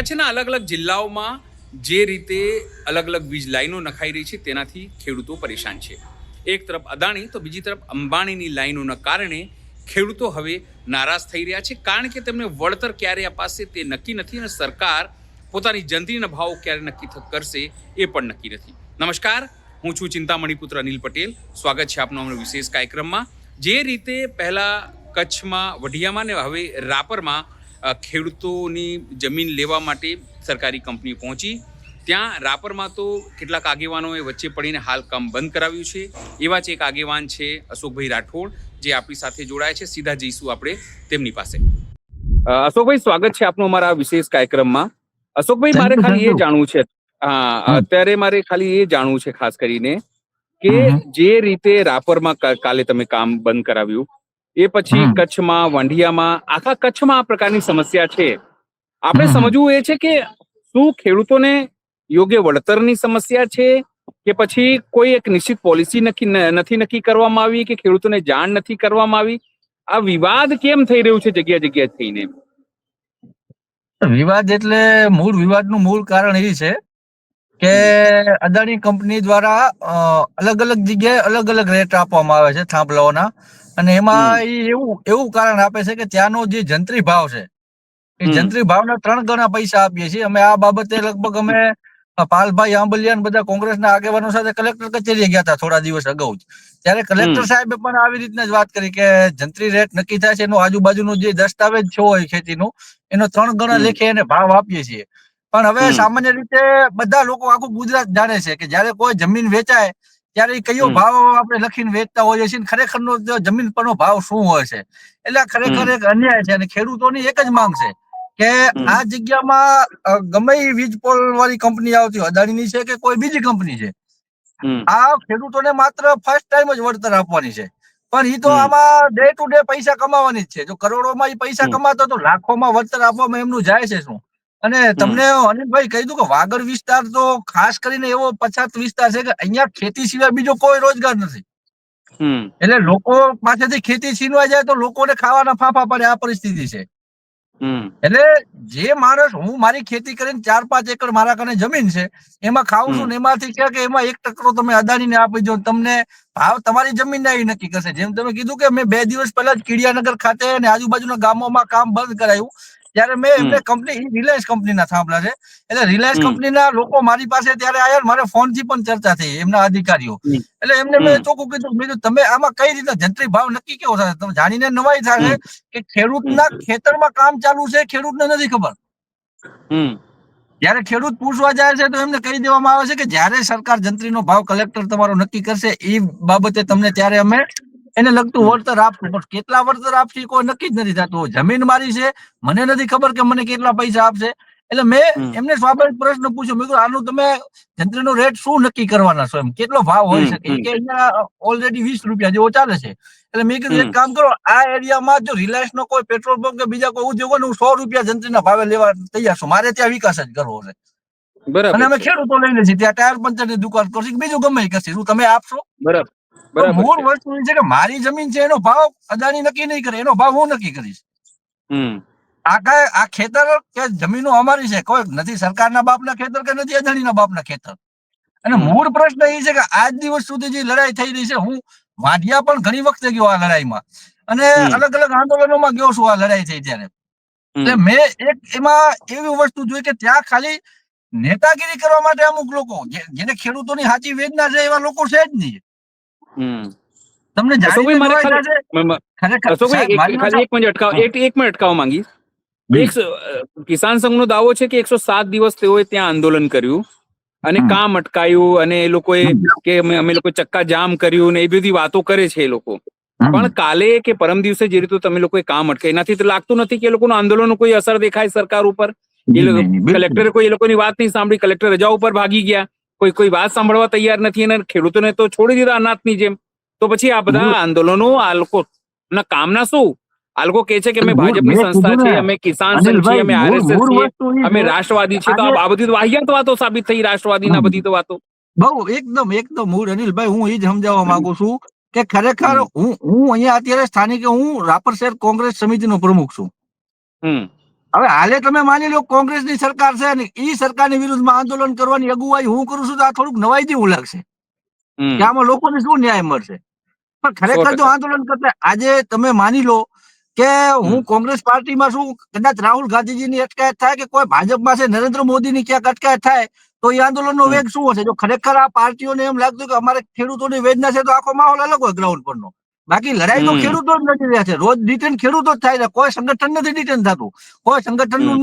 કચ્છના અલગ અલગ જિલ્લાઓમાં જે રીતે અલગ અલગ વીજ લાઈનો નખાઈ રહી છે તેનાથી ખેડૂતો પરેશાન છે. એક તરફ અદાણી તો બીજી તરફ અંબાણીની લાઈનોના કારણે ખેડૂતો હવે નારાજ થઈ રહ્યા છે, કારણ કે તેમને વળતર ક્યારે અપાશે તે નક્કી નથી અને સરકાર પોતાની જંત્રીના ભાવ ક્યારે નક્કી કરશે એ પણ નક્કી નથી. નમસ્કાર, હું છું ચિંતામણી પુત્ર અનિલ પટેલ. સ્વાગત છે આપનો અમારા વિશેષ કાર્યક્રમમાં. જે રીતે પહેલા કચ્છમાં વઢિયામાં ને હવે રાપરમાં ખેડૂતોની જમીન લેવા માટે સરકારી કંપની પહોંચી, ત્યાં રાપરમાં તો કેટલાક આગેવાનોએ વચ્ચે પડીને હાલ કામ બંધ કરાવ્યું છે. એવા જ એક આગેવાન છે અશોકભાઈ રાઠોડ, જે આપણી સાથે જોડાય છે. સીધા જઈશું આપણે તેમની પાસે. અશોકભાઈ, સ્વાગત છે આપનું અમારા વિશેષ કાર્યક્રમમાં. અશોકભાઈ, મારે ખાલી એ જાણવું છે, અત્યારે મારે ખાલી એ જાણવું છે ખાસ કરીને કે જે રીતે રાપરમાં કાલે તમે કામ બંધ કરાવ્યું, એ પછી કચ્છમાં વંઢિયામાં આખા કચ્છમાં આ પ્રકારની સમસ્યા છે. આપણે સમજવું એ છે કે શું ખેડૂતોને યોગ્ય વળતરની સમસ્યા છે કે પછી કોઈ એક નિશ્ચિત પોલિસી નથી નક્કી કરવામાં આવી કે ખેડૂતોને જાણ નથી કરવામાં આવી? આ વિવાદ કેમ થઈ રહ્યું છે જગ્યા જગ્યા થઈને? વિવાદ એટલે વિવાદનું મૂળ કારણ એ છે કે અદાણી કંપની દ્વારા અલગ અલગ જગ્યાએ અલગ અલગ રેટ આપવામાં આવે છે થાંભલાઓના, અને એમાં એવું કારણ આપે છે કે ત્યાંનો જે જંત્રી ભાવ છે એ જંત્રી ભાવના 3 ગણા પૈસા આપીએ છીએ. અમે આ બાબતે લગભગ અમે પાલભાઈ આંબલિયા બધા કોંગ્રેસના આગેવાનો સાથે કલેક્ટર કચેરીએ ગયા હતા થોડા દિવસ અગાઉ જ. ત્યારે કલેક્ટર સાહેબે પણ આવી રીતના જ વાત કરી કે જંત્રી રેટ નક્કી થાય છે એનો આજુબાજુનો જે દસ્તાવેજ છે હોય ખેતીનો, એનો 3 ગણા લેખે એને ભાવ આપીએ છીએ. પણ હવે સામાન્ય રીતે બધા લોકો આખું ગુજરાત જાણે છે કે જયારે કોઈ જમીન વેચાય ત્યારે કયો ભાવ આપણે લખીને વેચતા હોઈએ છીએ, ખરેખરનો જમીન પરનો ભાવ શું હોય છે. એટલે ખરેખર એક અન્યાય છે અને ખેડૂતોની એક જ માંગ છે કે આ જગ્યામાં ગમે એ વીજ પોલ વાળી કંપની આવતી હોય, અદાણીની છે કે કોઈ બીજી કંપની છે, આ ખેડૂતોને માત્ર ફર્સ્ટ ટાઈમ જ વળતર આપવાની છે. પણ એ તો આમાં ડે ટુ ડે પૈસા કમાવાની જ છે. જો કરોડોમાં એ પૈસા કમાતો તો લાખોમાં વળતર આપવામાં એમનું જાય છે શું? અને તમને અનિલભાઈ કહી દઉં કે વાગડ વિસ્તાર તો ખાસ કરીને એવો પછાત વિસ્તાર છે કે અહીંયા ખેતી સિવાય બીજો કોઈ રોજગાર નથી. એટલે લોકો પાસેથી ખેતી છીનવાઈ જાય તો લોકોને ખાવાના ફાંફા પડે, આ પરિસ્થિતિ છે. એટલે જે માણસ, હું મારી ખેતી કરીને 4-5 એકર મારા કને જમીન છે, એમાં ખાઉં છું ને એમાંથી કે એમાં 1% તમે અદાણીને આપી દો, તમને ભાવ તમારી જમીન આવી નક્કી કરશે. જેમ તમે કીધું કે મેં 2 દિવસ પહેલા જ કીડિયાનગર ખાતે અને આજુબાજુના ગામોમાં કામ બંધ કરાયું, ત્યારે મેં એમને કંપની, રિલાયન્સ કંપનીના થાંભલા છે, એટલે રિલાયન્સ કંપનીના લોકો મારી પાસે ત્યારે આવ્યા, મારે ફોનથી પણ ચર્ચા થઈ એમના અધિકારીઓ. એટલે એમને મેં ચોખ્ખું કીધું, તમે આમાં કઈ રીતે જંત્રી ભાવ નક્કી કેવો થાય? તમે જાણીને નવાઈ થશે કે ખેડૂતના ખેતરમાં કામ ચાલુ છે, ખેડૂતને નથી ખબર. જયારે ખેડૂત પૂછવા જાય છે તો એમને કહી દેવામાં આવે છે કે જયારે સરકાર જંત્રીનો ભાવ કલેક્ટર તમારો નક્કી કરશે એ બાબતે તમને ત્યારે અમે એને લગતું વળતર આપશું. પણ કેટલા વળતર આપશે કોઈ નક્કી જ નથી થતું. જમીન મારી છે, મને નથી ખબર કે મને કેટલા પૈસા આપશે. એટલે મેં એમને સ્વાભાવિક પ્રશ્ન પૂછ્યો, મેં કીધું આનું તમે જંત્રીનો રેટ શું નક્કી કરવાના છો, એમ કેટલો ભાવ હોઈ શકે? કે અહીંયા ઓલરેડી 20 રૂપિયા જેવો ચાલે છે. એટલે મેં કીધું એક કામ કરો, આ એરિયામાં જો રિલાયન્સ નો કોઈ પેટ્રોલ પંપ કે બીજા કોઈ ઉદ્યોગ હોય ને, હું 100 રૂપિયા જંત્રીના ભાવે લેવા તૈયાર છું. મારે ત્યાં વિકાસ જ કરવો છે. અને અમે ખેડૂતો લઈને છીએ, ત્યાં ટાયર પંચરની દુકાન કરશું, બીજું ગમે કરશે, શું તમે આપશો? મૂળ વસ્તુ એ છે કે મારી જમીન છે, એનો ભાવ અદાણી નક્કી નહીં કરે, એનો ભાવ હું નક્કી કરીશ. આ ખેતર કે જમીનો અમારી છે, કોઈ નથી સરકારના બાપના ખેતર કે નથી અદાણીના બાપના ખેતર. અને મૂળ પ્રશ્ન એ છે કે આજ દિવસ સુધી જે લડાઈ થઈ રહી છે, હું વાઢિયા પણ ઘણી વખતે ગયો આ લડાઈમાં, અને અલગ અલગ આંદોલનોમાં ગયો છું આ લડાઈ થઈ ત્યારે. એટલે મેં એક એમાં એવી વસ્તુ જોઈ કે ત્યાં ખાલી નેતાગીરી કરવા માટે અમુક લોકો, જેને ખેડૂતોની સાચી વેદના છે એવા લોકો છે જ નહીં. તમને એક મિનિટ અટકાવવા માંગીશ. કિસાન સંઘનો દાવો છે કે 107 દિવસ તેઓએ ત્યાં આંદોલન કર્યું અને કામ અટકાયું, અને એ લોકોએ કે અમે લોકો ચક્કા જામ કર્યું ને એ બધી વાતો કરે છે એ લોકો. પણ કાલે કે પરમ દિવસે જે રીતે તમે લોકોએ કામ અટકાય, એનાથી તો લાગતું નથી કે એ લોકોનું આંદોલનનો કોઈ અસર દેખાય સરકાર ઉપર. કલેક્ટરે કોઈ એ લોકોની વાત નહીં સાંભળી, કલેક્ટર રજા ઉપર ભાગી ગયા, કોઈ વાત સાંભળવા તૈયાર નથી, અને ખેડૂતોને તો છોડી દીધા અનાથની જેમ. તો પછી આ બધા આંદોલનો આ લોકોના કામના શું? આ લોકો કહે છે કે અમે ભાજપની સંસ્થા છે, અમે કિસાન સંઘ છીએ, અમે આરએસએસ છીએ, અમે રાષ્ટ્રવાદી છીએ. તો આ બધી વાહિયાત વાતો સાબિત થઈ, રાષ્ટ્રવાદીના બધી તો વાતો. બહુ એકદમ મૂળ અનિલભાઈ, હું એ જ સમજાવવા માંગુ છું કે ખરેખર હું અહીંયા અત્યારે સ્થાનિક, હું રાપર શહેર કોંગ્રેસ સમિતિનો પ્રમુખ છું. હવે હાલે તમે માની લો કોંગ્રેસની સરકાર છે ને એ સરકારની વિરુદ્ધમાં આંદોલન કરવાની અગુવાઈ હું કરું છું તો આ થોડુંક નવાઈ જેવું લાગશે કે આમાં લોકોને શું ન્યાય મળશે. પણ ખરેખર જો 100%. આંદોલન કરતા આજે તમે માની લો કે હું કોંગ્રેસ પાર્ટીમાં છું, કદાચ રાહુલ ગાંધીજીની અટકાયત થાય કે કોઈ ભાજપમાં છે નરેન્દ્ર મોદીની ક્યાંક અટકાયત થાય તો એ આંદોલનનો વેગ શું હશે? જો ખરેખર આ પાર્ટીઓને એમ લાગતું કે અમારે ખેડૂતોની વેદના છે તો આખો માહોલ અલગ હોય ગ્રાઉન્ડ પરનો. બાકી લડાઈ તો ખેડૂતો જ નથી રહ્યા છે, રોજ ડિટેન ખેડૂતો જ થાય છે, કોઈ સંગઠન નથી ડિટેન થતું. કોઈ સંગઠનનું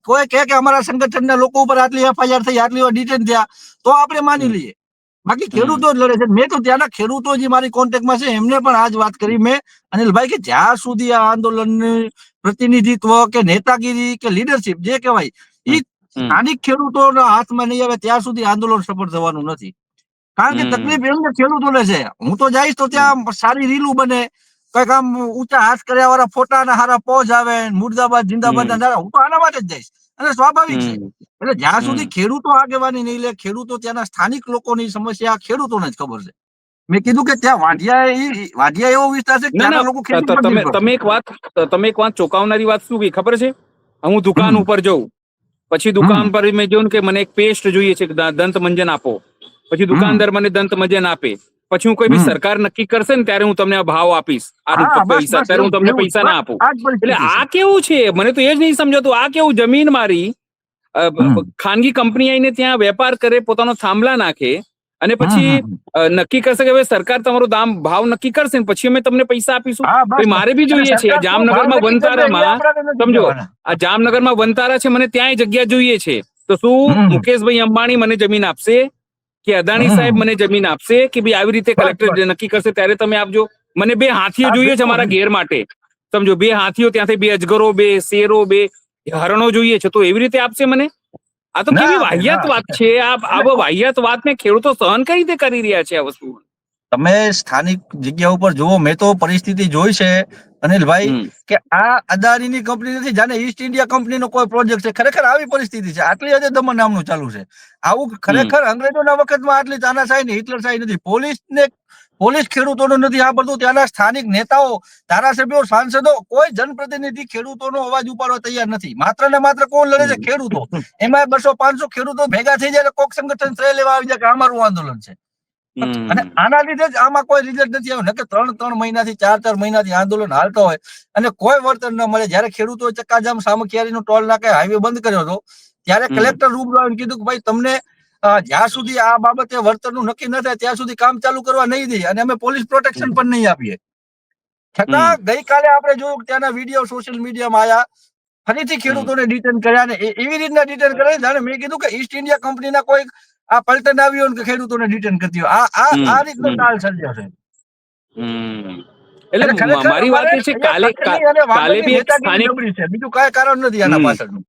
કોઈ કહે કે અમારા સંગઠનના લોકો ઉપર આટલી એફઆઈઆર થઈ, આટલી વાર ડિટેન થયા તો આપણે માની લઈએ. બાકી ખેડૂતો જ લડે છે. મેં તો ત્યાંના ખેડૂતો જે મારી કોન્ટેક્ટમાં છે એમને પણ આ જ વાત કરી મેં, અનિલભાઈ, કે જ્યાં સુધી આ આંદોલનનું પ્રતિનિધિત્વ કે નેતાગીરી કે લીડરશિપ જે કહેવાય એ સ્થાનિક ખેડૂતોના હાથમાં નહીં આવે ત્યાં સુધી આંદોલન સફળ થવાનું નથી. કારણ કે તકલીફ એમને ખેડૂતોને છે. હું તો જઈશ તો ત્યાં સારી રીલું બને, કઈક આમ ઊંચા હાથ કર્યા વાળા ફોટા હારા પોઝ આવે, મુર્દાબાદ જિંદાબાદ ના નારા, હું તો આના માટે જ જઈશ. અને સ્વાભાવિક છે. એટલે જ્યાં સુધી ખેડૂતો આગેવાની નહીં લે, ખેડૂતો ત્યાંના સ્થાનિક લોકોની સમસ્યા ખેડૂતોને જ ખબર છે. મેં કીધું કે ત્યાં વાઢિયા એવો વિસ્તાર છે કે ત્યાંના લોકો ખેતી પર નિર્ભર છે. તમે એક વાત ચોંકાવનારી વાત શું કહી ખબર છે? હું દુકાન ઉપર જઉં, પછી દુકાન પર મેં જોયું કે મને એક પેસ્ટ જોઈએ છે, દંત મંજન આપો. પછી દુકાનદાર મને દંત મંજન આપે. પછી હું કોઈ બી સરકાર નક્કી કરશે ને ત્યારે હું તમને આ ભાવ આપીશ, આ પૈસા, ત્યારે હું તમને પૈસા ના આપું. એટલે આ કેવું છે? મને તો એ જ નહીં સમજાતું. આ કેવું? જમીન મારી, ખાનગી કંપની આવીને ત્યાં વેપાર કરે, પોતાનો થાંભલા નાખે અને પછી નક્કી કરશે કે હવે સરકાર તમારો ભાવ નક્કી કરશે ને પછી અમે તમને પૈસા આપીશું. મારે બી જોઈએ છે. જામનગરમાં વનતારામાં, સમજો, આ જામનગરમાં વનતારા છે, મને ત્યાં જગ્યા જોઈએ છે. તો શું મુકેશભાઈ અંબાણી મને જમીન આપશે કે અદાણી સાહેબ મને જમીન આપશે કે ભાઈ આવી રીતે કલેક્ટર નક્કી કરશે ત્યારે તમે આપજો? મને 2 હાથીઓ જોઈએ છે મારા ઘેર માટે, સમજો, 2 હાથીઓ, ત્યાંથી 2 અજગરો, 2 શેરો, 2 હરણો જોઈએ છે, તો એવી રીતે આપશે મને? આ તો કેવી વાહિયાત વાત છે. આ વાહિયાત વાત ને ખેડૂતો સહન કઈ રીતે કરી રહ્યા છે આ વસ્તુ? તમે સ્થાનિક જગ્યા ઉપર જુઓ, મેં તો પરિસ્થિતિ જોઈ છે અનિલભાઈ, કે આ અદાણીની કંપની નથી, જાણે ઈસ્ટ ઇન્ડિયા કંપનીનો કોઈ પ્રોજેક્ટ છે. ખરેખર આવી પરિસ્થિતિ છે. આટલી હદે દમન નામનું ચાલુ છે. આવું ખરેખર અંગ્રેજોના વખતમાં આટલી તાનાશાહી ને હિટલશાહી નથી. પોલીસ ખેડૂતોનો નથી સાંભળતું. ત્યાંના સ્થાનિક નેતાઓ, ધારાસભ્યો, સાંસદો, કોઈ જનપ્રતિનિધિ ખેડૂતોનો અવાજ ઉપાડવા તૈયાર નથી. માત્ર ને માત્ર કોણ લડે છે? ખેડૂતો. એમાં 200-500 ખેડૂતો ભેગા થઈ જાય, કોક સંગઠન શ્રેય લેવા આવી જાય કે અમારું આંદોલન છે. અને આના લીધે જ આમાં કોઈ રિઝલ્ટ નથી આવ્યું. કે 3 મહિનાથી 4 મહિનાથી આંદોલન હાલતો હોય અને કોઈ વળતર ન મળે. જયારે ખેડૂતો ચક્કાજામ સામખિયારીનો ટોલ નાકે હાઈવે બંધ કર્યો હતો ત્યારે કલેક્ટર રૂબરૂ આવીને કીધું કે ભાઈ તમને જ્યાં સુધી આ બાબતે વળતરનું નક્કી ન થાય ત્યાં સુધી કામ ચાલુ કરવા નહીં દઈએ અને અમે પોલીસ પ્રોટેક્શન પણ નહીં આપીએ. છતાં ગઈકાલે આપણે જોયું ત્યાંના વિડીયો સોશિયલ મીડિયામાં આવ્યા, ફરીથી ખેડૂતોને ડિટેન કર્યા ને એવી રીતના ડિટેન કરે. જાણે મેં કીધું કે ઈસ્ટ ઇન્ડિયા કંપનીના કોઈ આ પલટન આવ્યો કે ખેડૂતોને ડિટેન કરતી હોય. આ રીતનો તાલ સર્જ્યો છે. એટલે મારી વાત એ છે, કાલે બી એક સ્થાનિક, બીજું કઈ કારણ નથી આના પાછળનું.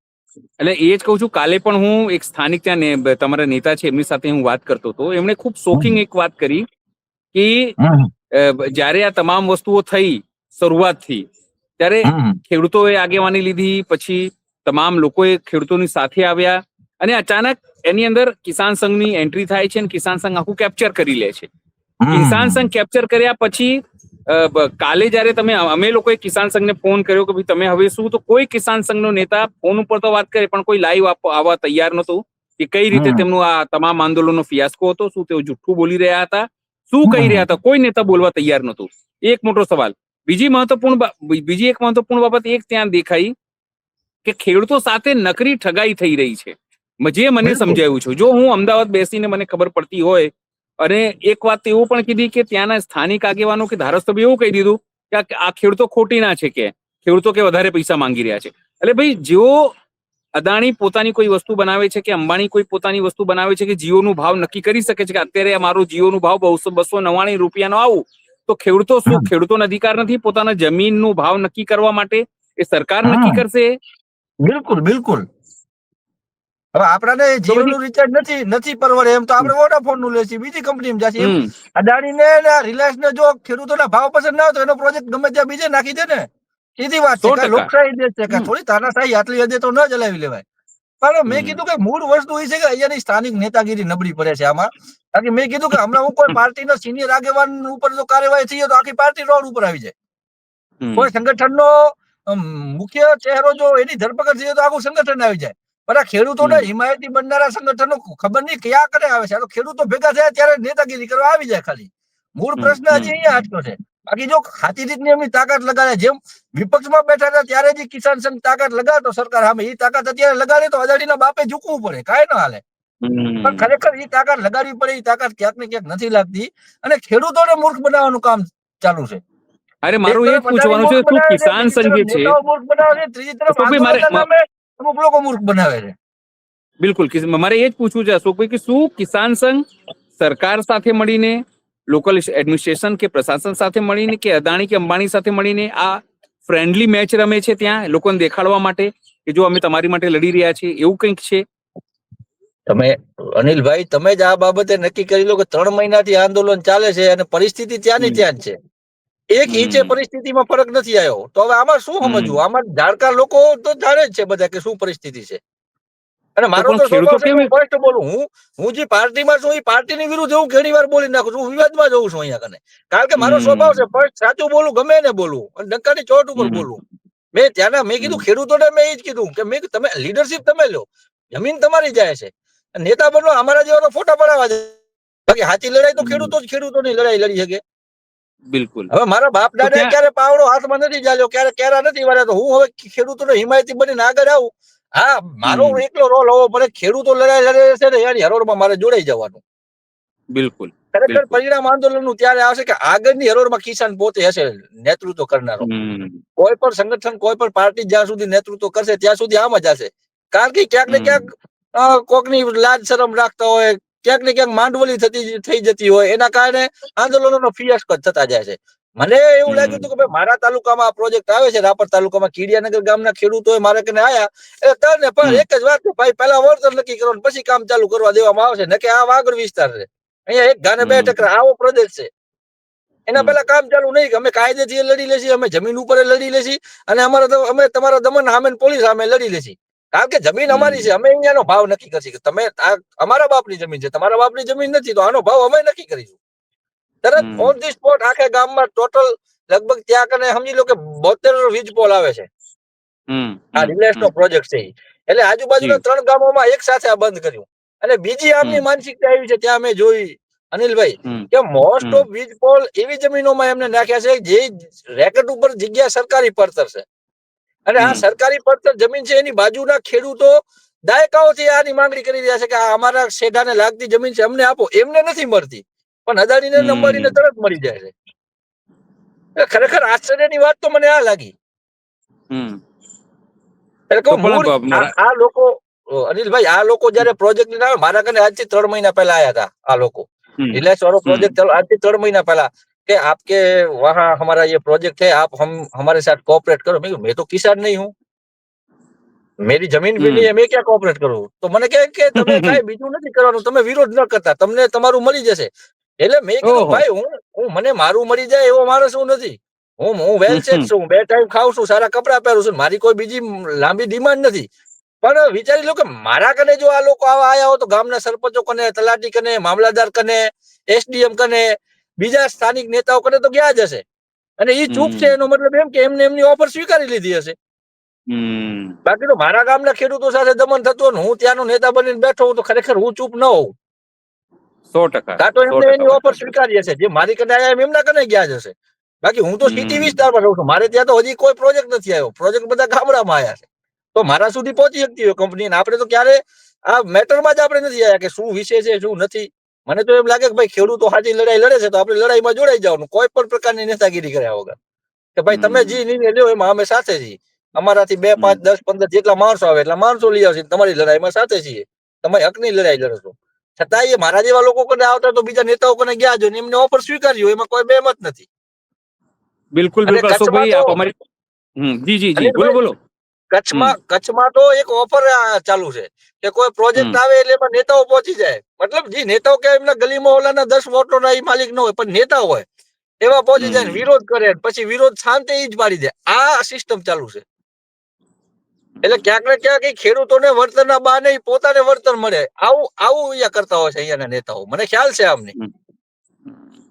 એટલે એ જ કહું છું, કાલે પણ હું એક સ્થાનિક ત્યાં તમારા નેતા છે એમની સાથે હું વાત કરતો હતો. એમણે ખૂબ શોકિંગ એક વાત કરી કે જયારે આ તમામ વસ્તુઓ થઈ શરૂઆતથી, ત્યારે ખેડૂતોએ આગેવાની લીધી, પછી તમામ લોકોએ ખેડૂતોની સાથે આવ્યા અને અચાનક એની અંદર કિસાન સંઘની એન્ટ્રી થાય છે અને કિસાન સંઘ આખું કેપ્ચર કરી લે છે. કિસાન સંઘ કેપ્ચર કર્યા પછી કાલે જયારે અમે લોકોએ કિસાન સંઘને ફોન કર્યો કે ભાઈ તમે હવે શું, તો કોઈ કિસાન સંઘનો નેતા ફોન ઉપર તો વાત કરે પણ કોઈ લાઈવ આવવા તૈયાર નહોતું કે કઈ રીતે તેમનું આ તમામ આંદોલનનો ફિયાસ્કો હતો, શું તેઓ જુઠ્ઠું બોલી રહ્યા હતા, શું કહી રહ્યા હતા, કોઈ નેતા બોલવા તૈયાર નહોતું. એક મોટો સવાલ. બીજી એક મહત્વપૂર્ણ બાબત એક ત્યાં દેખાઈ કે ખેડૂતો સાથે નકરી ઠગાઈ થઈ રહી છે. જે મને સમજાયું છે, જો હું અમદાવાદ બેસીને મને ખબર પડતી હોય. અને એક વાત એવું પણ કીધી કે ત્યાંના સ્થાનિક આગેવાનો કે ધારાસભ્ય એવું કહી દીધું કે આ ખેડૂતો ખોટી ના છે, કે ખેડૂતો કે વધારે પૈસા માંગી રહ્યા છે. એટલે ભાઈ, જેઓ અદાણી પોતાની કોઈ વસ્તુ બનાવે છે કે અંબાણી કોઈ પોતાની વસ્તુ બનાવે છે કે જીઓનો ભાવ નક્કી કરી શકે છે કે અત્યારે મારો જીઓનો ભાવ 299 રૂપિયાનો આવું, તો ખેડૂતો શું, ખેડૂતોનો અધિકાર નથી પોતાના જમીનનો ભાવ નક્કી કરવા માટે? એ સરકાર નક્કી કરશે. બિલકુલ બિલકુલ. હવે આપણાને જીઓનું રિચાર્જ નથી પરવડે એમ તો આપણે વોડાફોન નું લેશું, બીજી કંપનીમાં જશે. અદાણી ને રિલાયન્સ ને જો ખેડૂતોના ભાવ પસંદ ના હોય તો એનો પ્રોજેક્ટ ગમે ત્યાં બીજે નાખી દે ને. સીધી વાત છે. લોકશાહી દેશ છે, થોડી તાનાશાહી આટલી હદે તો ન ચલાવી લેવાય. પણ મેં કીધું કે મૂળ વસ્તુ એ છે કે અહીંયાની સ્થાનિક નેતાગીરી નબળી પડે છે આમાં. કારણ કે મેં કીધું કે હમણાં હું કોઈ પાર્ટીનો સિનિયર આગેવાન ઉપર જો કાર્યવાહી થઈ તો આખી પાર્ટી રોડ ઉપર આવી જાય. કોઈ સંગઠનનો મુખ્ય ચહેરો જો એની ધરપકડ થઈ જાય તો આખું સંગઠન આવી જાય. પણ આ ખેડૂતોને હિમાયતી બનનારા સંગઠનો ખબર નહીં કયા કરે આવે છે. આ તો ખેડૂતો ભેગા થયા ત્યારે નેતાગીરી કરવા આવી જાય ખાલી. મૂળ પ્રશ્ન હજી અહીંયા અટક્યો છે. બાકી જો ખાતી રીતની એમની તાકાત લગાડે, જેમ વિપક્ષમાં બેઠા હતા ત્યારે જ કિસાન સંઘ તાકાત લગાડતો સરકાર સામે, એ તાકાત અત્યારે લગાડે તો અદાણીના બાપે ઝૂકવું પડે, કાંઈ ન હાલે. પણ ખરેખર એ તાકાત લગાડવી પડે, એ તાકાત ક્યાંક ને ક્યાંક નથી લાગતી અને ખેડૂતોને મૂર્ખ બનાવવાનું કામ ચાલુ છે. અરે મારું એ જ પૂછવાનું છે, શું કિસાન સંઘ જે છે મૂર્ખ બનાવે છે, ત્રીજી તરફ અશોકભાઈ, આંદોલનના નામે અમુક લોકો મૂર્ખ બનાવે છે. બિલકુલ મારે એ જ પૂછવું છે અશોકભાઈ કે શું કિસાન સંઘ સરકાર સાથે મળીને, લોકલ એડમિનિસ્ટ્રેશન કે પ્રશાસન સાથે મળીને, કે અદાણી કે અંબાણી સાથે મળીને આ ફ્રેન્ડલી મેચ રમે છે ત્યાં લોકોને દેખાડવા માટે કે જો અમે તમારી માટે લડી રહ્યા છીએ, એવું કંઈક છે? તમે અનિલભાઈ, તમે જ આ બાબતે નક્કી કરી લો કે 3 મહિનાથી આંદોલન ચાલે છે અને પરિસ્થિતિ ત્યાંની ત્યાં જ છે. એક ઇંચે પરિસ્થિતિમાં ફરક નથી આવ્યો. તો હવે આમાં શું સમજવું? આમાં જાણકાર લોકો તો જાણે જ છે બધા કે શું પરિસ્થિતિ છે. અને મારો તો સ્વભાવ છે હું ફર્સ્ટ બોલું. હું જે પાર્ટીમાં છું એ પાર્ટીની વિરુદ્ધ હું ઘણી વાર બોલી નાખું છું. હું વિવાદમાં જઉં છું અહીંયા કને. કારણ કે મારો સ્વભાવ છે ફર્સ્ટ સાચું બોલું, ગમે એને બોલું અને ડંકાની ચોટ ઉપર બોલું. મેં કીધું ખેડૂતોને, મેં એ જ કીધું કે તમે લીડરશિપ તમે લો, જમીન તમારી જાય છે, નેતા બનો અમારા જેવા ફોટા પડાવવા છે. બાકી સાચી લડાઈ તો ખેડૂતોની લડાઈ લડી શકે. બિલકુલ. હવે મારા બાપ દાદા ક્યારે પાવડો હાથમાં નથી ચાલ્યો, ક્યારે કેરા નથી વાળ્યા, તો હું હવે ખેડૂતોને હિમાયતી બનીને આગળ આવું. હા, મારો એકલો રોલ હોવો પડે. ખેડૂતો લડાઈ લડે છે ને એની હરોળમાં મારે જોડાઈ જવાનું. બિલકુલ. ખરેખર પરિણામ આંદોલનનું ત્યારે આવશે કે આગળની હરોળમાં કિસાન પોતે હશે નેતૃત્વ કરનારો. કોઈ પણ સંગઠન, કોઈ પણ પાર્ટી જ્યાં સુધી નેતૃત્વ કરશે ત્યાં સુધી આમ જ હશે. કારણ કે ક્યાંક ને ક્યાંક કોકની લાજ શરમ રાખતા હોય, ક્યાંક ને ક્યાંક માંડવલી થઈ જતી હોય, એના કારણે આંદોલનોનો ફિયાસ્કો થતા જાય છે. મને એવું લાગ્યું હતું કે ભાઈ મારા તાલુકામાં આ પ્રોજેક્ટ આવે છે, રાપર તાલુકામાં કીડિયાનગર ગામના ખેડૂતો મારે કને આયા, એટલે તને પણ એક જ વાત કે ભાઈ પહેલા વળતર નક્કી કરો પછી કામ ચાલુ કરવા દેવામાં આવશે. ન કે આ વાગડ વિસ્તાર છે, અહીંયા એક ગાને 2 ટકરા આવો પ્રોજેક્ટ છે, એના પહેલા કામ ચાલુ નહીં કે અમે કાયદેથી લડી લેશી, અમે જમીન ઉપર લડી લેશી અને અમે તમારા દમન સામે પોલીસ સામે લડી લેશી. કારણ કે જમીન અમારી છે, અમે અહીંયાનો ભાવ નક્કી કરશી કે તમે અમારા બાપની જમીન છે, તમારા બાપની જમીન નથી, તો આનો ભાવ અમે નક્કી કરીશું. તરત ઓન ધી સ્પોટ આખા ગામમાં ટોટલ લગભગ ત્યાં કને સમજી લો કે 72 વીજ પોલ આવે છે. આ રિલાયન્સ નો પ્રોજેક્ટ છે. એટલે આજુબાજુના 3 ગામોમાં એક સાથે આ બંધ કર્યું. અને બીજી આમની માનસિકતા આવી છે ત્યાં મેં જોઈ અનિલભાઈ કે મોસ્ટ ઓફ વીજ પોલ એવી જમીનોમાં એમને નાખ્યા છે જે રેકેટ ઉપર જગ્યા સરકારી પડતર છે. અને આ સરકારી પડતર જમીન છે એની બાજુના ખેડૂતો દાયકાઓથી આની માંગણી કરી રહ્યા છે કે આ અમારા શેઢાને લાગતી જમીન છે, અમને આપો. એમને નથી મળતી, પણ અદાણીને અંબાણીને તરત મળી જાય છે. ખરેખર આશ્ચર્યની વાત તો મને આ લાગી. આ લોકો અનિલભાઈ, આ લોકો જયારે પ્રોજેક્ટ લઈને આવે, મારા કને આજથી 3 મહિના પહેલા આયા હતા આ લોકો. રિલાયન્સ વાળો પ્રોજેક્ટ આજથી 3 મહિના પહેલા કે आपके वहाँ हमारा ये प्रोजेक्ट है, आप हमारे साथ कोऑपरेट करो. मैं तो किसान नहीं हूँ, मेरी जमीन भी नहीं है, मैं क्या कोऑपरेट करूँ? તો મને કહે કે તમે કાંઈ બીજું નથી કરવાનું, તમે વિરોધ ન કરતા, તમને તમારું મળી જશે. એટલે મેં કીધું ભાઈ હું મને મારું મળી જાય એવો માણસ હું નથી. હું વેલ સેટ છું, 2 ટાઈમ ખાઉં છું, સારા કપડા પહેરું છું, મારી કોઈ બીજી લાંબી ડિમાન્ડ નથી. પણ વિચારી લો કે મારા કને જો આ લોકો આવા આયા હો તો ગામના સરપંચો કને, તલાટી કને, મામલાદાર કને, એસડીએમ કને, બીજા સ્થાનિક નેતાઓ કને તો ગયા જ હશે. અને એ ચૂપ છે એનો મતલબ એમ કે એમને એમની ઓફર સ્વીકારી લીધી હશે. બાકી તો મારા ગામના ખેડૂતો સાથે દમન થતું હું ત્યાંનો નેતા બનીને બેઠો હું તો ખરેખર હું ચૂપ ન હોઉં. 100%. કાં તો એમને એની ઓફર સ્વીકારી હશે, જે મારી કને આયા એમના કને ગયા જ હશે. બાકી હું તો સિટી વિસ્તારમાં રહું છું, મારે ત્યાં તો હજી કોઈ પ્રોજેક્ટ નથી આવ્યો. પ્રોજેક્ટ બધા ગામડામાં આવ્યા છે, તો મારા સુધી પહોંચી શકતી હોય કંપની. આપણે તો ક્યારે આ મેટરમાં જ આપણે નથી આવ્યા કે શું વિષય છે શું નથી. મને તો એમ લાગે કે ભાઈ ખેડૂતો સાચી લડાઈ લડે છે તો આપણે લડાઈમાં જોડાઈ જવાનું, કોઈ પણ પ્રકારની નેતાગીરી કર્યા વગર. કે ભાઈ તમે જે નિર્ણય લ્યો એમાં અમે સાથે છીએ, અમારાથી 2, 5, 10, 15 જેટલા માણસો આવે એટલા માણસો લઈ આવશે, તમારી લડાઈમાં સાથે છીએ, તમે હકની લડાઈ લડો છો. છતાં એ મારા જેવા લોકો કને આવતા તો બીજા નેતાઓ કને ગયા જો ને એમને ઓફર સ્વીકાર્યો, એમાં કોઈ બેમત નથી. બિલકુલ બિલકુલ અશોકભાઈ, આપ અમારી જી જી જી બોલો બોલો. કચ્છમાં તો એક ઓફર ચાલુ છે કે કોઈ પ્રોજેક્ટ આવે એટલે એમાં નેતાઓ પહોંચી જાય. મતલબ જે નેતાઓ કે એમના ગલી મોહલ્લાના 10 વોટોના માલિક ન હોય, પણ નેતા હોય એવા પહોંચી જાય, વિરોધ કરે, પછી વિરોધ શાંતિ જ પાડી દે. આ સિસ્ટમ ચાલુ છે. એટલે ક્યાંક ને ક્યાંક ખેડૂતોને વળતરના બહાને પોતાને વળતર મળે, આવું અહીંયા કરતા હોય છે અહીંયાના નેતાઓ. મને ખ્યાલ છે આમની.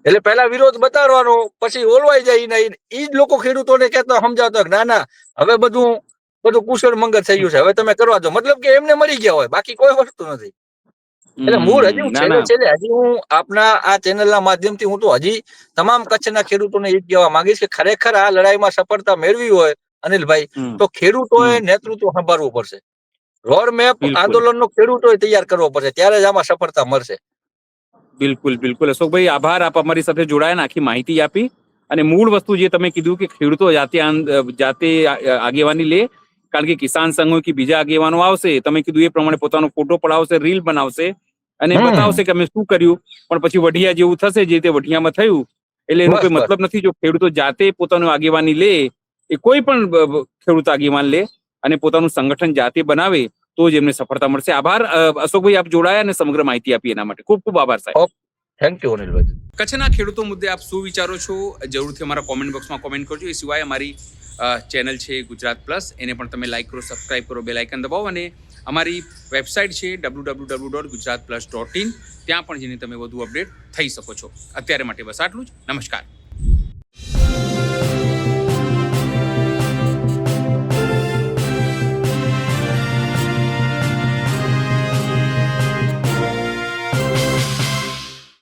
એટલે પહેલા વિરોધ બતાડવાનો, પછી ઓલવાઈ જાય નહીં. ઈ જ લોકો ખેડૂતોને કહેતા સમજાવતા કે ના હવે બધું કુશળ મંગળ થઈ ગયું છે, હવે તમે કરવા દો. મતલબ કે એમને મરી ગયા હોય, બાકી કોઈ વસ્તુ નથી. એટલે મૂળ હજી છેલ્લે હજી હું આપના આ ચેનલના માધ્યમથી હું તો હજી તમામ કચ્છના ખેડૂતોને એ જ કહેવા માંગીશ કે ખરેખર આ લડાઈમાં સફળતા મેળવી હોય અનિલભાઈ, તો ખેડૂતોએ નેતૃત્વ સંભાળવું પડશે. રોડ મેપ આંદોલનનો ખેડૂતોએ તૈયાર કરવો પડશે, ત્યારે જ આમાં સફળતા મળશે. બિલકુલ અશોકભાઈ, આભાર. આપ અમારી સાથે જોડાયા, આખી માહિતી આપી. અને મૂળ વસ્તુ જે તમે કીધું કે ખેડૂતો જાતે આગેવાની લે, કારણ કે કિસાન સંઘો કે બીજા આગેવાનો આવશે, તમે કીધું એ પ્રમાણે પોતાનો ફોટો પડાવશે, રીલ બનાવશે અને બતાવશે કે અમે શું કર્યું, પણ પછી વઢિયા જેવું થશે જે તે વઢિયામાં થયું. એટલે એનો કોઈ મતલબ નથી. જો ખેડૂતો જાતે પોતાનું આગેવાની લે, એ કોઈ પણ ખેડૂત આગેવાન લે અને પોતાનું સંગઠન જાતે બનાવે, તો જ એમને સફળતા મળશે. આભાર અશોકભાઈ, આપ જોડાયા અને સમગ્ર માહિતી આપી એના માટે. ખૂબ ખૂબ આભાર સાહેબ. થેન્ક યુ અનિલભાઈ. કચ્છના ખેડૂતો મુદ્દે આપ શું વિચારો છો, જરૂરથી અમારા કોમેન્ટ બોક્સમાં કોમેન્ટ કરજો. એ સિવાય અમારી ચેનલ છે ગુજરાત પ્લસ, એને પણ તમે લાઈક કરો, સબસ્ક્રાઇબ કરો, બેલ આઇકન દબાવો. અને અમારી વેબસાઇટ છે www.gujaratplus.in, ત્યાં પણ જઈને તમે વધુ અપડેટ થઈ શકો છો. અત્યારે માટે બસ આટલું જ. નમસ્કાર.